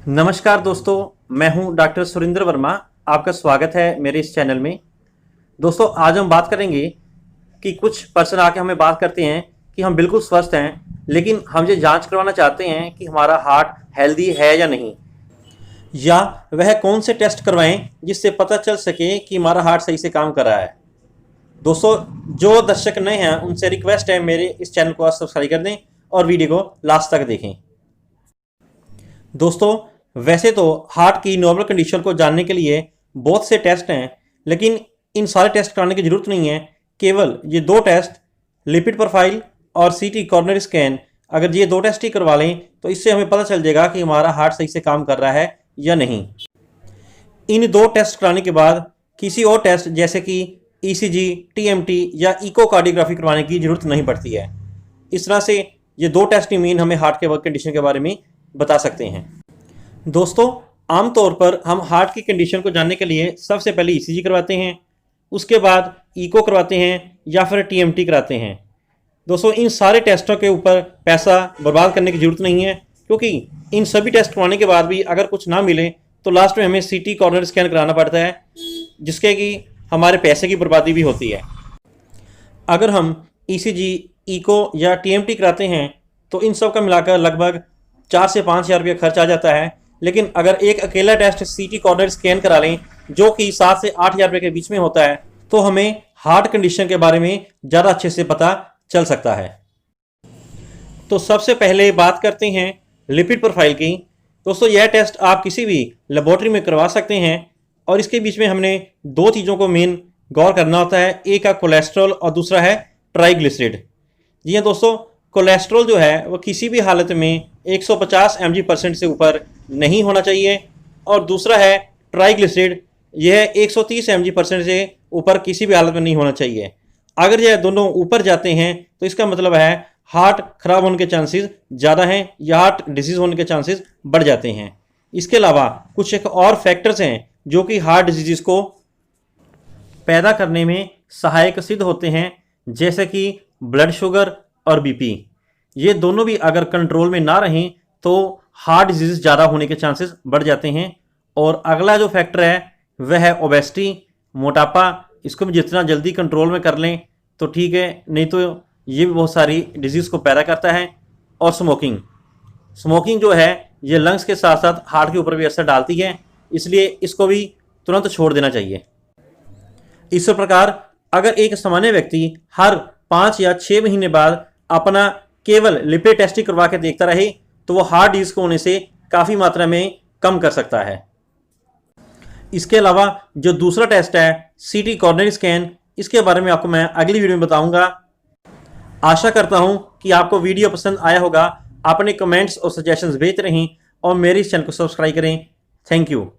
नमस्कार दोस्तों, मैं हूं डॉक्टर सुरेंद्र वर्मा। आपका स्वागत है मेरे इस चैनल में। दोस्तों, आज हम बात करेंगे कि कुछ पर्सन आके हमें बात करते हैं कि हम बिल्कुल स्वस्थ हैं, लेकिन हम ये जांच करवाना चाहते हैं कि हमारा हार्ट हेल्दी है या नहीं, या वह कौन से टेस्ट करवाएं जिससे पता चल सके कि हमारा हार्ट सही से काम कर रहा है। दोस्तों, जो दर्शक नए हैं उनसे रिक्वेस्ट है, मेरे इस चैनल को सब्सक्राइब कर दें और वीडियो को लास्ट तक देखें। दोस्तों, वैसे तो हार्ट की नॉर्मल कंडीशन को जानने के लिए बहुत से टेस्ट हैं, लेकिन इन सारे टेस्ट कराने की ज़रूरत नहीं है। केवल ये दो टेस्ट, लिपिड प्रोफाइल और सीटी कॉरोनरी स्कैन, अगर ये दो टेस्ट ही करवा लें तो इससे हमें पता चल जाएगा कि हमारा हार्ट सही से काम कर रहा है या नहीं। इन दो टेस्ट कराने के बाद किसी और टेस्ट जैसे कि ईसीजी, टीएमटी या इकोकार्डियोग्राफी करवाने की ज़रूरत नहीं पड़ती है। इस तरह से ये दो टेस्ट ही मेन हमें हार्ट के वर्क कंडीशन के बारे में बता सकते हैं। दोस्तों, आमतौर पर हम हार्ट की कंडीशन को जानने के लिए सबसे पहले ईसीजी करवाते हैं, उसके बाद इको करवाते हैं या फिर टीएमटी कराते हैं। दोस्तों, इन सारे टेस्टों के ऊपर पैसा बर्बाद करने की ज़रूरत नहीं है, क्योंकि इन सभी टेस्ट करवाने के बाद भी अगर कुछ ना मिले तो लास्ट में हमें सीटी कॉरोनरी स्कैन कराना पड़ता है, जिसके कि हमारे पैसे की बर्बादी भी होती है। अगर हम ईसीजी, इको या टीएमटी कराते हैं तो इन सब का मिलाकर लगभग 4 से 5 हज़ार रुपये खर्च आ जाता है। लेकिन अगर एक अकेला टेस्ट सीटी कॉर्नर स्कैन करा लें, जो कि 7 से 8 हज़ार रुपये के बीच में होता है, तो हमें हार्ट कंडीशन के बारे में ज़्यादा अच्छे से पता चल सकता है। तो सबसे पहले बात करते हैं लिपिड प्रोफाइल की। दोस्तों, यह टेस्ट आप किसी भी लेबोरेटरी में करवा सकते हैं और इसके बीच में हमने दो चीज़ों को मेन गौर करना होता है। एक है कोलेस्ट्रॉल और दूसरा है ट्राइग्लिसराइड। जी हाँ दोस्तों, कोलेस्ट्रॉल जो है वो किसी भी हालत में 150 mg% से ऊपर नहीं होना चाहिए, और दूसरा है ट्राइग्लिसराइड, यह 130 mg% से ऊपर किसी भी हालत में नहीं होना चाहिए। अगर यह दोनों ऊपर जाते हैं तो इसका मतलब है हार्ट खराब होने के चांसेस ज़्यादा हैं या हार्ट डिजीज़ होने के चांसेस बढ़ जाते हैं। इसके अलावा कुछ एक और फैक्टर्स हैं जो कि हार्ट डिजीज़ को पैदा करने में सहायक सिद्ध होते हैं, जैसे कि ब्लड शुगर और बीपी। ये दोनों भी अगर कंट्रोल में ना रहें तो हार्ट डिजीज़ ज़्यादा होने के चांसेस बढ़ जाते हैं। और अगला जो फैक्टर है वह है ओबेसिटी, मोटापा। इसको भी जितना जल्दी कंट्रोल में कर लें तो ठीक है, नहीं तो ये भी बहुत सारी डिजीज़ को पैदा करता है। और स्मोकिंग जो है ये लंग्स के साथ साथ हार्ट के ऊपर भी असर डालती है, इसलिए इसको भी तुरंत छोड़ देना चाहिए। इस प्रकार अगर एक सामान्य व्यक्ति हर 5 या 6 महीने बाद अपना केवल लिपिड टेस्ट करवा के देखता रहे तो वो हार्ट डिजीज को होने से काफ़ी मात्रा में कम कर सकता है। इसके अलावा जो दूसरा टेस्ट है सीटी कॉरोनरी स्कैन, इसके बारे में आपको मैं अगली वीडियो में बताऊंगा। आशा करता हूं कि आपको वीडियो पसंद आया होगा। अपने कमेंट्स और सजेशंस भेजते रहें और मेरे इस चैनल को सब्सक्राइब करें। Thank you.